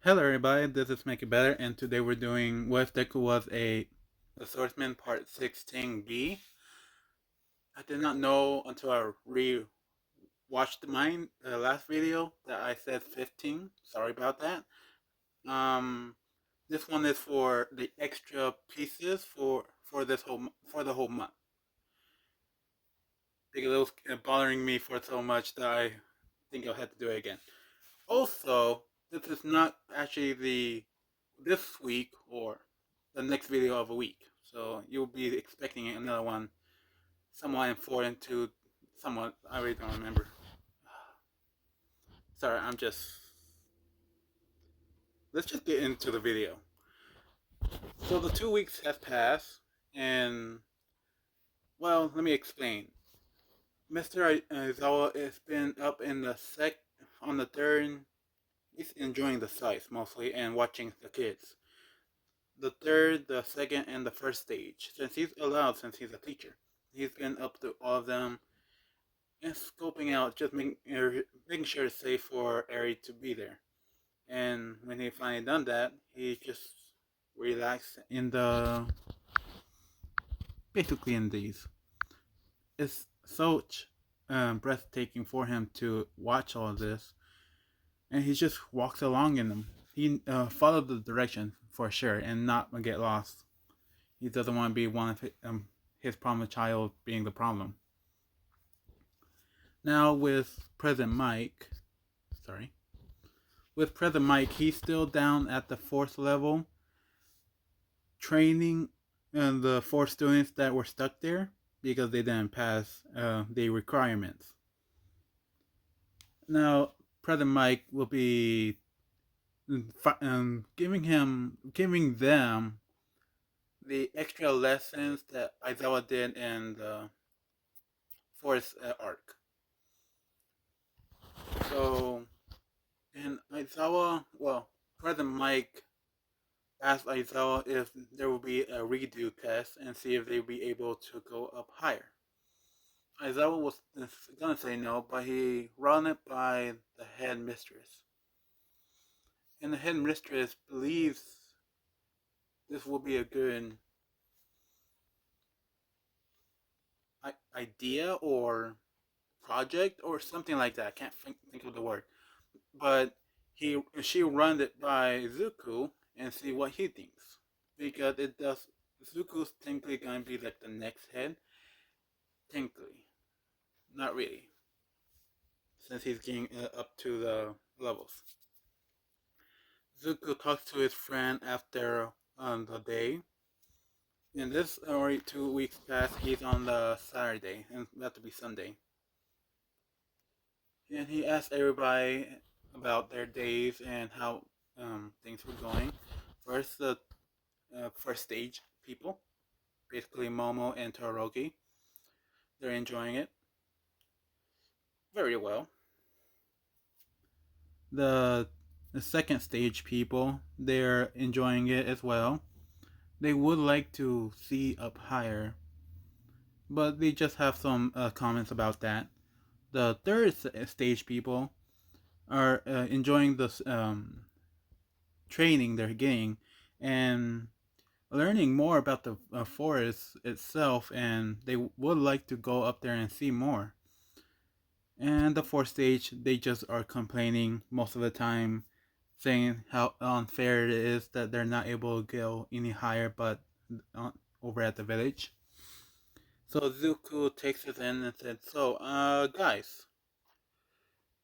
Hello everybody, this is Make It Better, and today we're doing what if deku was the swordsman part 16B. I did not know until I re-watched mine, the last video, that I said 15. Sorry about that. Um, this one is for the extra pieces for for the whole month because it was bothering me for so much that I think I'll have to do it again. Also, this is not actually the this week or the next video of a week. So you'll be expecting another one somewhat important to somewhat. I really don't remember. Sorry, I'm just. Let's just get into the video. So the 2 weeks have passed, and well, let me explain. Mr. Aizawa has been up in the on the third. He's enjoying the sights mostly and watching the kids. The third, the second, and the first stage. Since he's a teacher, he's been up to all of them and scoping out, just making sure it's safe for Eri to be there. And when he finally done that, he just relaxed in basically in these. It's so breathtaking for him to watch all of this, and he just walks along in them. He followed the direction for sure and not get lost. He doesn't want to be one of his problem child being the problem. Now with President Mike, sorry, with President Mike, he's still down at the fourth level, training the four students that were stuck there because they didn't pass the requirements. Now President Mike will be giving them the extra lessons that Aizawa did in the fourth arc. So, and Aizawa, well, President Mike asked Aizawa if there will be a redo test and see if they'll be able to go up higher. Aizawa was gonna say no, but he run it by the head mistress. And the head mistress believes this will be a good idea or project or something like that. I can't think of the word. But she run it by Zuko and see what he thinks. Because it does Zuko's technically gonna be like the next head. Technically. Not really. Since he's getting up to the levels. Zuko talks to his friend after the day. And this already 2 weeks past, he's on the Saturday, and about to be Sunday. And he asked everybody about their days and how things were going. First, the first stage people, basically Momo and Todoroki, they're enjoying it very well. The the second stage people, they're enjoying it as well. They would like to see up higher, but they just have some comments about that. The third stage people are enjoying the training they're getting and learning more about the forest itself, and they would like to go up there and see more. And the fourth stage, they just are complaining most of the time, saying how unfair it is that they're not able to go any higher but over at the village. So Zuko takes it in and said, so, guys,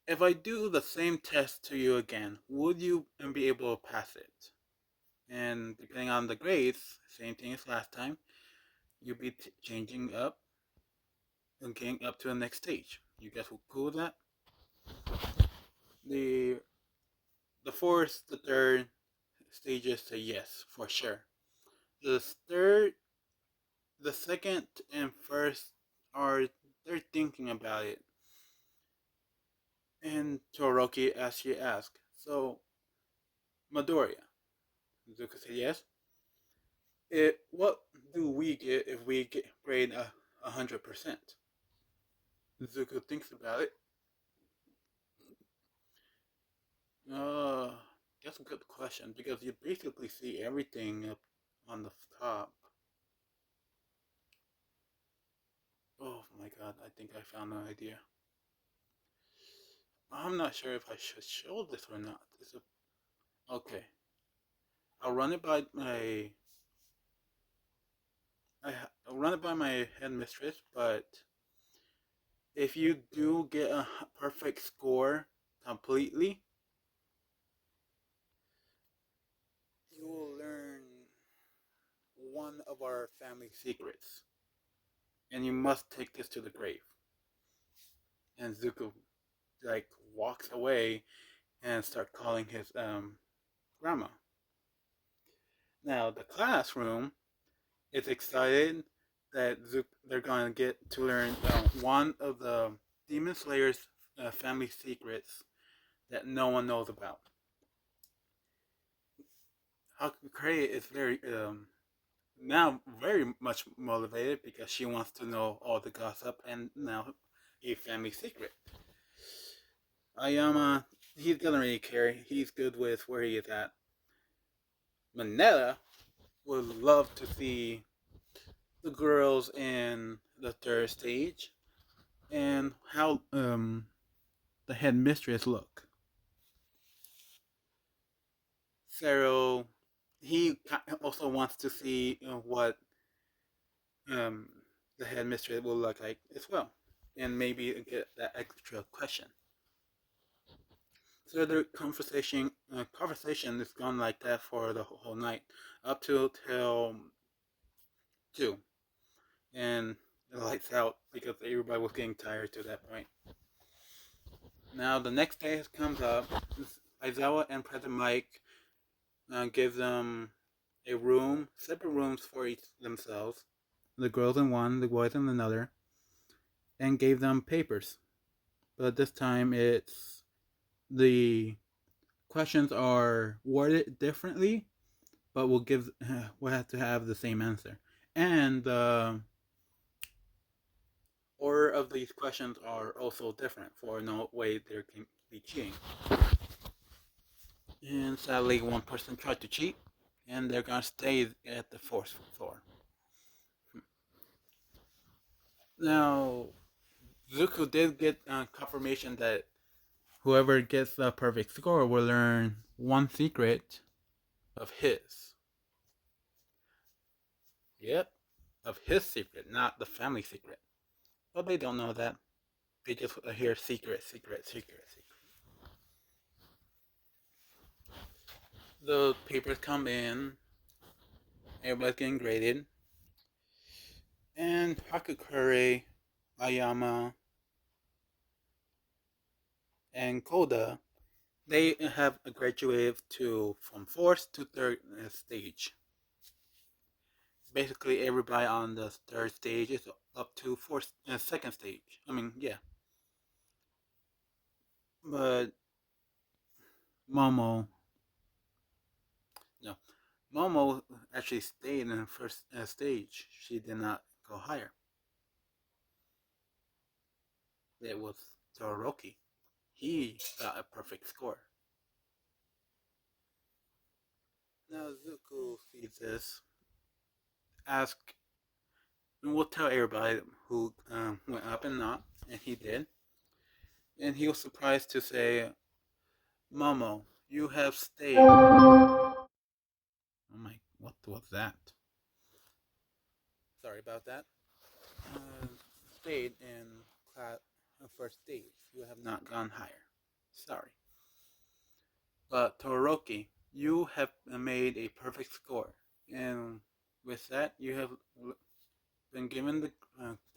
if I do the same test to you again, would you be able to pass it? And depending on the grades, same thing as last time, you'll be changing up and getting up to the next stage. You guys will cool with that? The the fourth, the third stages say yes for sure. The third, the second, and first are they're thinking about it. And Todoroki actually asked, so Midoriya, Zuko said yes. What do we get if we get grade 100%? Zuko thinks about it. Guess that's a good question because you basically see everything up on the top. Oh my god, I think I found an idea. I'm not sure if I should show this or not. Okay. I'll run it by my I'll run it by my headmistress, but if you do get a perfect score completely, you will learn one of our family secrets, and you must take this to the grave. And Zuko like walks away and start calling his grandma. Now the classroom is excited that they're gonna get to learn one of the Demon Slayer's family secrets that no one knows about. Hakukure is now very much motivated because she wants to know all the gossip and now a family secret. Ayama, he doesn't really care. He's good with where he is at. Manila would love to see the girls in the third stage and how the headmistress look. Cero, he also wants to see what um, the headmistress will look like as well, and maybe get that extra question. So the conversation is gone like that for the whole night, up till 2, and the lights out because everybody was getting tired to that point. Now the next day comes up. Aizawa and President Mike give them a room, separate rooms for each themselves. The girls in one, the boys in another, and gave them papers. But this time it's the questions are worded differently, but we'll have to have the same answer. And the order of these questions are also different for no way there can be cheating. And sadly, one person tried to cheat, and they're gonna stay at the fourth floor. Now, Zuko did get confirmation that whoever gets the perfect score will learn one secret of his. Yep, of his secret, not the family secret. But they don't know that. They just hear secret, secret, secret, secret. The papers come in, everybody's getting graded, and Hakakure, Ayama, and Koda, they have graduated from fourth to third stage. Basically, everybody on the third stage is up to second stage. I mean, yeah. But Momo, no, Momo actually stayed in the first stage. She did not go higher. It was Todoroki. He got a perfect score. Now Zuko sees this, ask, and we'll tell everybody who went up and not, and he did. And he was surprised to say, Momo, you have stayed. Oh my, what was that? Sorry about that. Uh, Stayed in class first stage. You have not gone higher. Sorry. But Todoroki, you have made a perfect score. And with that, you have been given the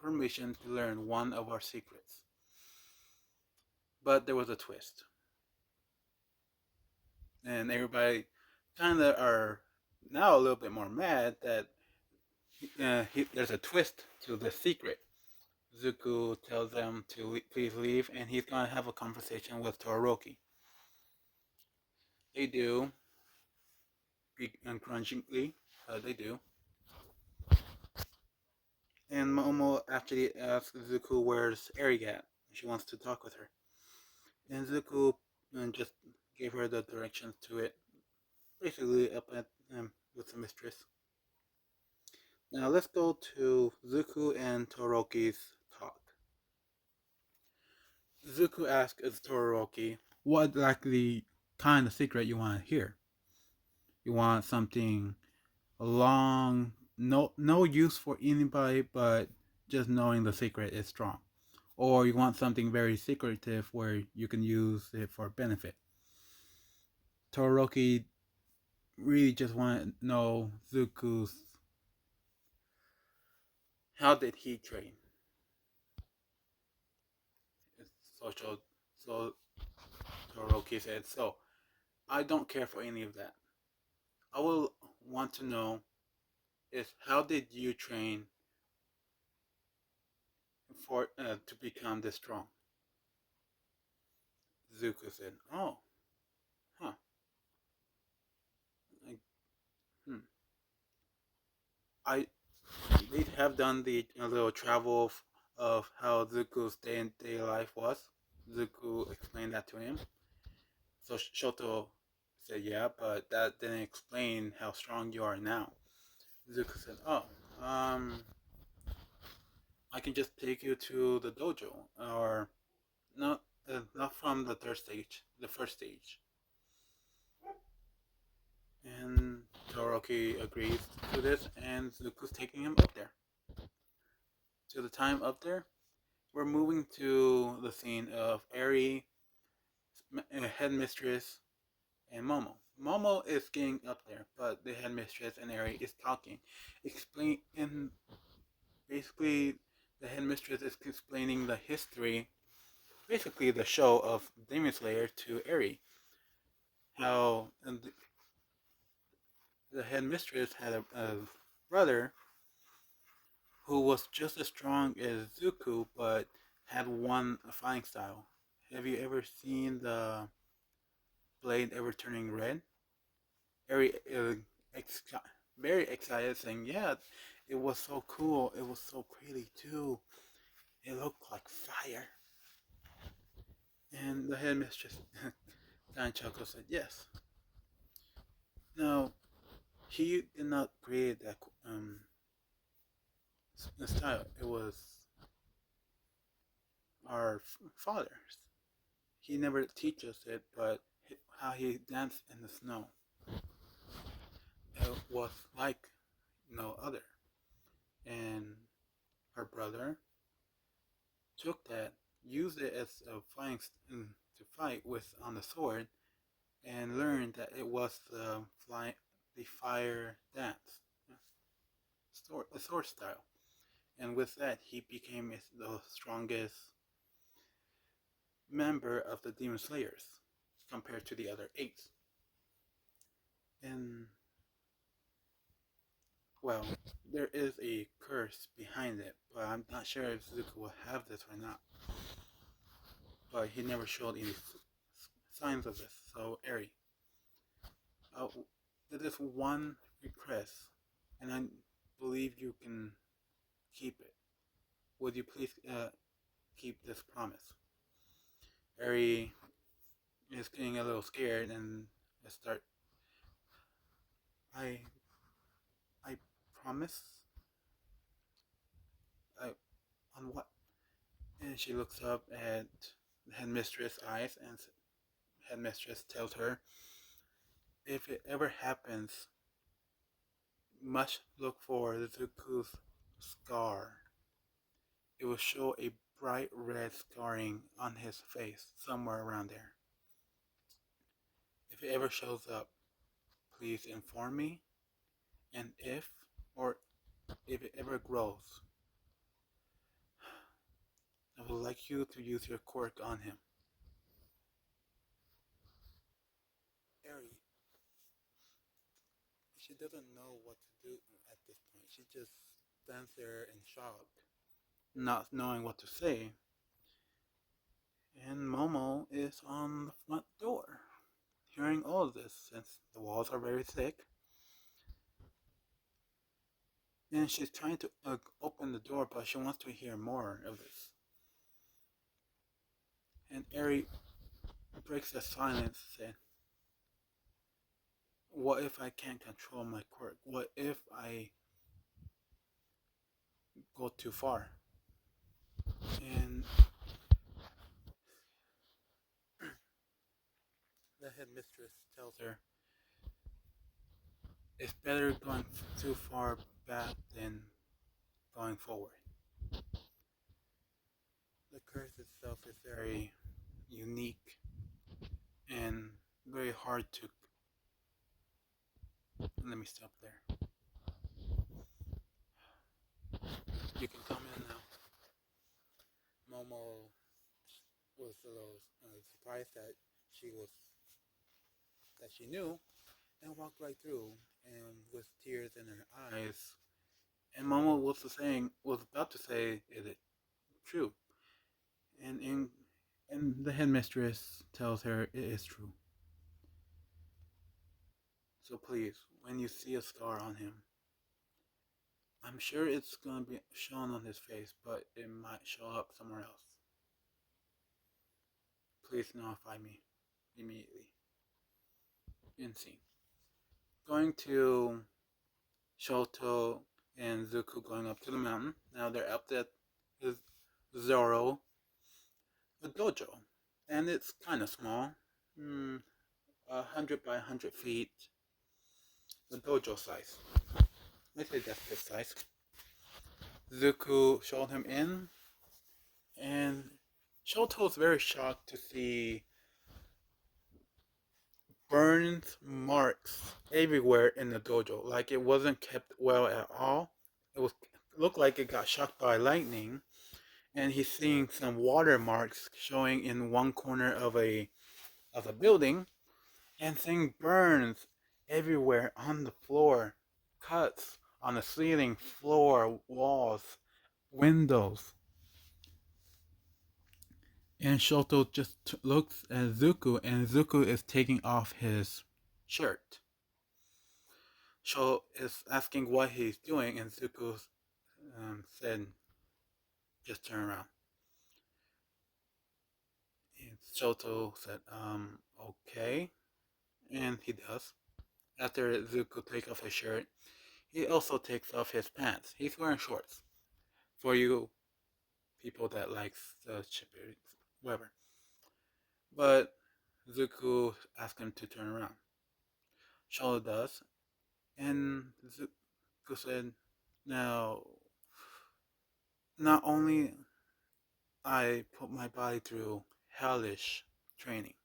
permission to learn one of our secrets. But there was a twist. And everybody kind of are now a little bit more mad that there's a twist to the secret. Zuko tells them to please leave, and he's going to have a conversation with Todoroki. They do, begrudgingly, they do. And Momo actually asks Zuko where's Eri at. She wants to talk with her. And Zuko just gave her the directions to it. basically up at with the mistress. Now let's go to Zuko and Toroki's talk. Zuko asks Todoroki what exactly kind of secret you want to hear. You want something long, no use for anybody, but just knowing the secret is strong. Or you want something very secretive where you can use it for benefit. Todoroki really just want to know Zuko's how did he train. So, so Todoroki said, so I don't care for any of that. I will want to know is how did you train for to become this strong? Zuko said, "Oh, huh. I, hmm. I they have done the little travel of how Zuko's day life was." Zuko explained that to him. So Shoto said, "Yeah, but that didn't explain how strong you are now." Zuko said, "Oh, um, I can just take you to the dojo, or not from the third stage, the first stage." And Toroki agrees to this, and Zuko's taking him up there. To the time up there, we're moving to the scene of Eri, headmistress, and Momo. Momo is getting up there, but the headmistress and Eri is talking. And basically, the headmistress is explaining the history, basically the show of Demon Slayer to Eri. How the headmistress had a brother who was just as strong as Zuko, but had one fighting style. Have you ever seen the blade ever turning red? Very, ex- very excited, saying, "Yeah, it was so cool. It was so pretty too. It looked like fire." And the headmistress, Kanchako, said, "Yes." Now, he did not create that style. It was our fathers. He never teach us it, but how he danced in the snow, it was like no other. And her brother took that, used it as a fighting to fight with on the sword, and learned that it was the fire dance, the sword style. And with that, he became the strongest member of the Demon Slayers compared to the other eight. And well, there is a curse behind it, but I'm not sure if Zuko will have this or not. But he never showed any signs of this. So, Eri, uh, there is one request, and I believe you can keep it. Would you please keep this promise? Eri is getting a little scared and start. I I promise. I on what? And she looks up at headmistress' eyes, and headmistress tells her, "If it ever happens, must look for Zuko's scar. It will show a bright red scarring on his face somewhere around there. If it ever shows up, please inform me. And or if it ever grows, I would like you to use your quirk on him." Eri, she doesn't know what to do at this point. She just stands there in shock, not knowing what to say. And Momo is on the front door, hearing all of this since the walls are very thick. And she's trying to open the door, but she wants to hear more of this. And Eri breaks the silence and said, what if I can't control my quirk? What if I go too far? And the headmistress tells her it's better going too far back than going forward. The curse itself is very unique and very hard to. Let me stop there. You can come in now. Momo was a little surprised that she knew, and walked right through, and with tears in her eyes. And Momo was about to say, "Is it true?" And the headmistress tells her it is true. So please, when you see a scar on him, I'm sure it's gonna be shown on his face, but it might show up somewhere else. Please notify me immediately. In scene. Going to Shoto and Zuko going up to the mountain. Now they're up at Zoro, a dojo. And it's kind of small. 100 by 100 feet. The dojo size. I say that's good size. Zuko showed him in. And Shoto's very shocked to see burns marks everywhere in the dojo. Like it wasn't kept well at all. It looked like it got shocked by lightning, and he's seeing some water marks showing in one corner of a building, and seeing burns everywhere on the floor, cuts on the ceiling, floor, walls, windows. And Shoto just looks at Zuko, and Zuko is taking off his shirt. Sho is asking what he's doing, and Zuko said, "Just turn around." And Shoto said, "Okay," and he does. After Zuko takes off his shirt, he also takes off his pants. He's wearing shorts. For you people that likes the shippers, whatever. But Zuko asks him to turn around. Shoto does, and Zuko said, "Now, not only I put my body through hellish training.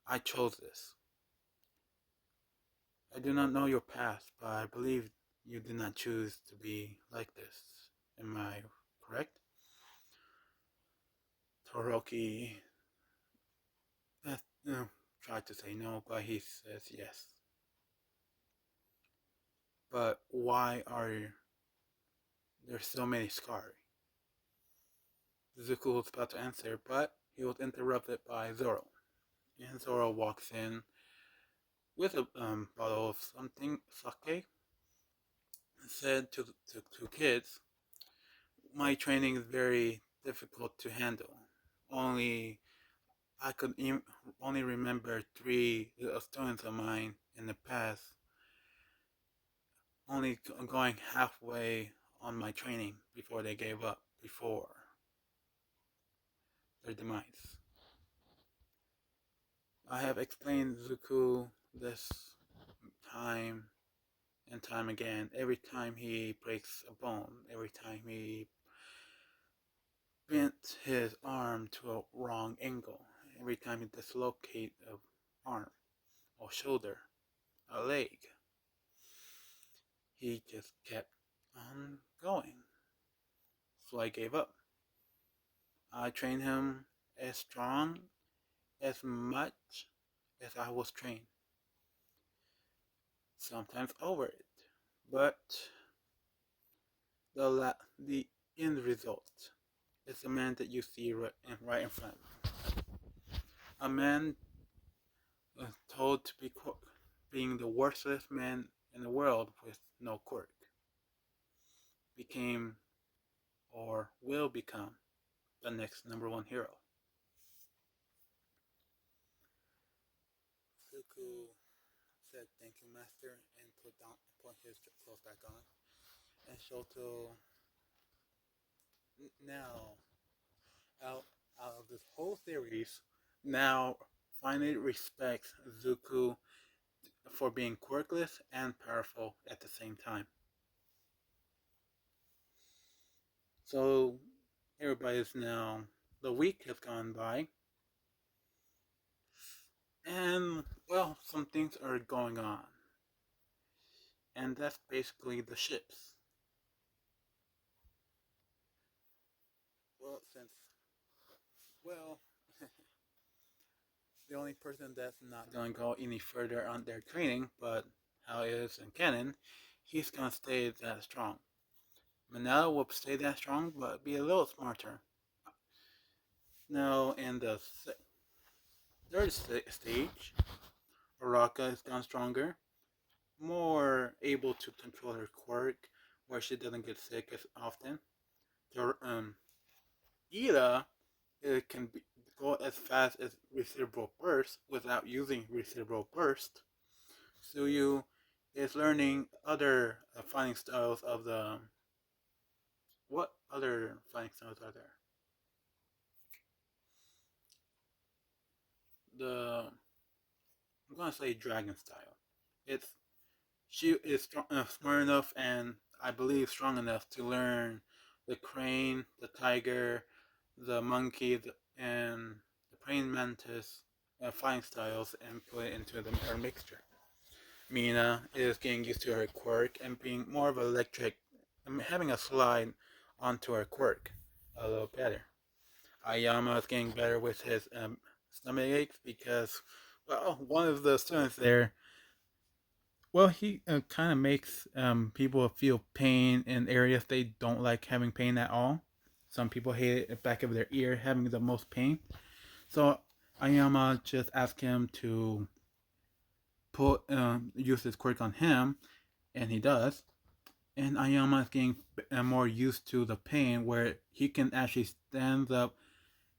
I chose this. I do not know your past, but I believe you did not choose to be like this. Am I correct?" Toroki tried to say no, but he says yes. But why are there so many scars? Zuko was about to answer, but he was interrupted by Zoro. And Zoro walks in with a bottle of something, sake, and said to the two kids, "My training is very difficult to handle. Only I could only remember three students of mine in the past, only going halfway on my training before they gave up, before their demise. I have explained Zuko this time and time again. Every time he breaks a bone, every time he bent his arm to a wrong angle, every time he dislocates an arm or shoulder, a leg, he just kept on going. So I gave up. I trained him as strong, as much as I was trained, sometimes over it. But the end result is the man that you see right in front of you. A man told to be being the worstest man in the world with no quirk, became or will become the next number one hero. Zuko said thank you, master, and put his clothes back on. And Shoto now out out of this whole series now finally respects Zuko for being quirkless and powerful at the same time. So everybody's now the week has gone by, and well, some things are going on, and that's basically the ships. Well, since well, the only person that's not going to go any further on their training, but how it is in canon, he's going to stay that strong. Manila will stay that strong, but be a little smarter. Now, in the third stage, Araka has gone stronger, more able to control her quirk, where she doesn't get sick as often. Ida can go as fast as Cerebral Burst without using Cerebral Burst. Suyu is learning other fighting styles of the. What other fighting styles are there? The I'm gonna say dragon style. It's she is smart enough and I believe strong enough to learn the crane, the tiger, the monkey, and the praying mantis fighting styles and put it into her mixture. Mina is getting used to her quirk and being more of an electric, having a slide onto her quirk a little better. Ayama is getting better with his stomach aches because, well, one of the students there, well, he kind of makes people feel pain in areas they don't like having pain at all. Some people hate it at the back of their ear having the most pain. So Ayama just asked him to put use his quirk on him, and he does. And Ayama is getting more used to the pain where he can actually stand up,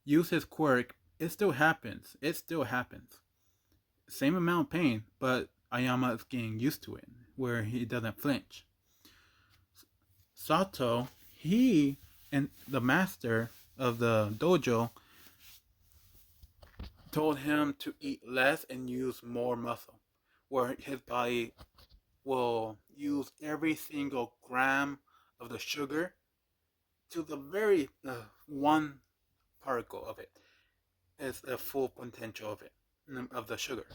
use his quirk. It still happens. It still happens. Same amount of pain, but Ayama is getting used to it, where he doesn't flinch. Sato, he and the master of the dojo told him to eat less and use more muscle, where his body will use every single gram of the sugar to the very one particle of it is the full potential of it of the sugar.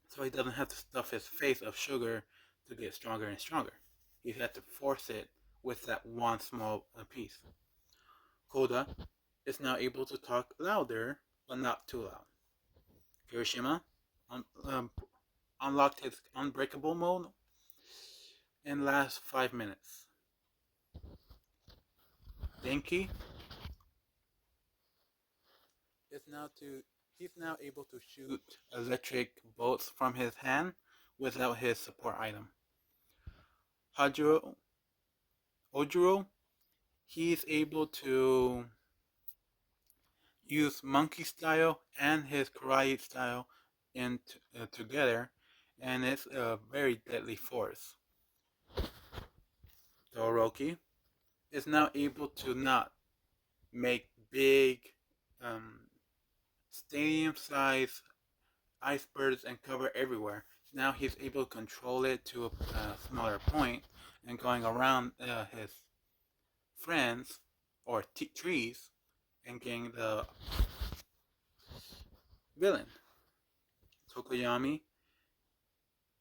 So he doesn't have to stuff his face of sugar to get stronger and stronger. He has to force it with that one small piece. Koda is now able to talk louder, but not too loud. Kirishima unlocked his unbreakable mode in last 5 minutes. Denki is now to he's now able to shoot electric bolts from his hand without his support item. Hajuro Ojuro, he's able to use monkey style and his karate style together, and it's a very deadly force. Todoroki is now able to not make big um, stadium-sized icebergs and cover everywhere. Now he's able to control it to a smaller point and going around his friends or trees and getting the villain. Tokoyami,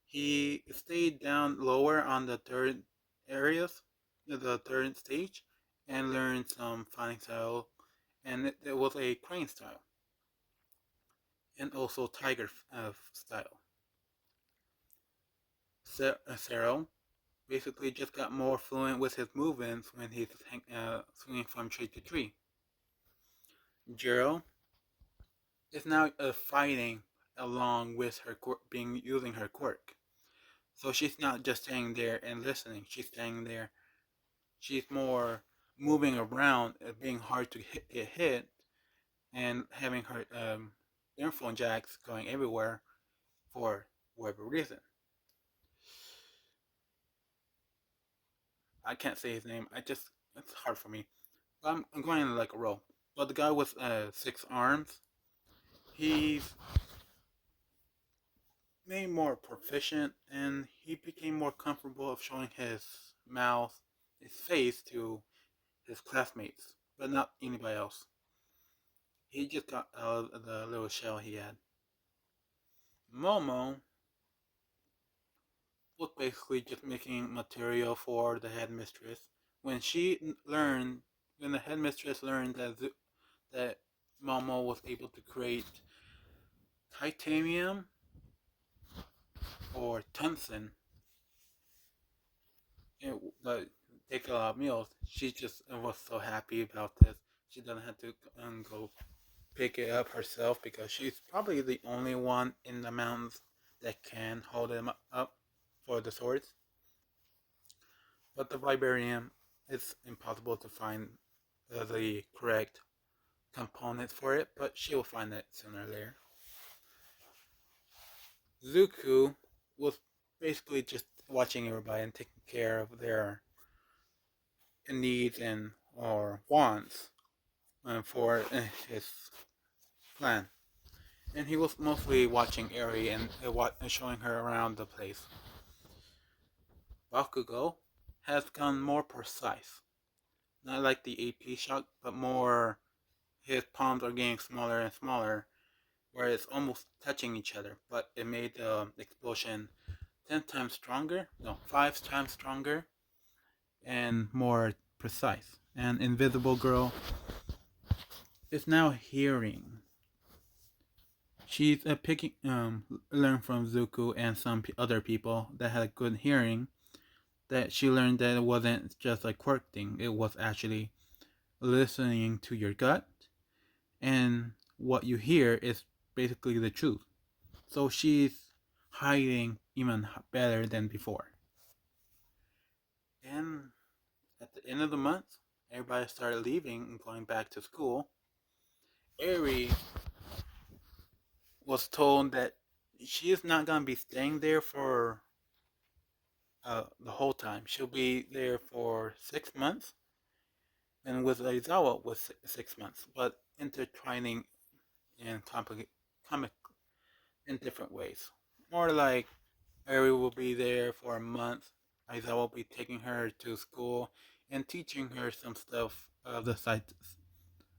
he stayed down lower on the third areas, the third stage, and learned some fighting style, and it was a crane style, and also tiger style. Cero basically just got more fluent with his movements when he's swinging from tree to tree. Jiro is now fighting along with her being using her quirk. So she's not just standing there and listening. She's standing there. She's more moving around, being hard to get hit, and having her earphone jacks going everywhere for whatever reason. I can't say his name. It's hard for me. I'm going in like a row. But the guy with 6 arms, he's made more proficient and he became more comfortable of showing his mouth, his face to his classmates, but not anybody else. He just got out of the little shell he had. Momo was basically just making material for the headmistress. When she learned, when the headmistress learned that Momo was able to create titanium or tungsten, it, but take a lot of meals. She just was so happy about this. She doesn't have to go pick it up herself because she's probably the only one in the mountains that can hold them up for the swords. But the vibranium, it's impossible to find the correct components for it, but she will find it sooner or later. Zuko was basically just watching everybody and taking care of their needs and or wants for his clan. And he was mostly watching Eri and showing her around the place. Bakugo has gone more precise. Not like the AP shot, but more his palms are getting smaller and smaller, where it's almost touching each other. But it made the explosion 10 times stronger, no, 5 times stronger, and more precise. And Invisible Girl is now hearing. She's picking, learned from Zuko and some other people that had good hearing. That she learned that it wasn't just a quirk thing; it was actually listening to your gut, and what you hear is basically the truth. So she's hiding even better than before. And at the end of the month, everybody started leaving and going back to school. Eri was told that she is not going to be staying there for the whole time. She'll be there for 6 months, and with Aizawa was 6 months, but intertwining in comic in different ways. More like Eri will be there for a month. Aizawa will be taking her to school and teaching her some stuff of the sites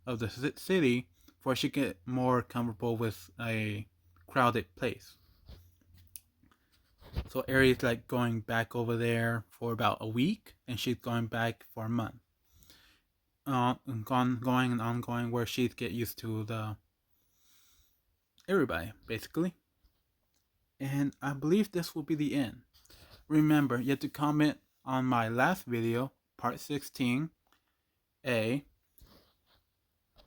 of the city, for she get more comfortable with a crowded place. So Ari's like going back over there for about a week, and she's going back for a month. Going and ongoing, where she'd get used to the everybody basically. And I believe this will be the end. Remember, you have to comment on my last video, part 16A,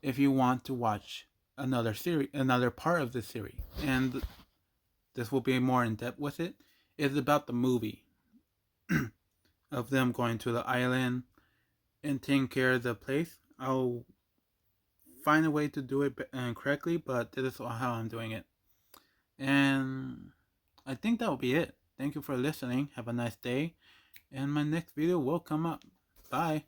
if you want to watch another part of the series. And this will be more in depth with it. It's about the movie of them going to the island and taking care of the place. I'll find a way to do it correctly, but this is how I'm doing it. And I think that will be it. Thank you for listening. Have a nice day. And my next video will come up. Bye.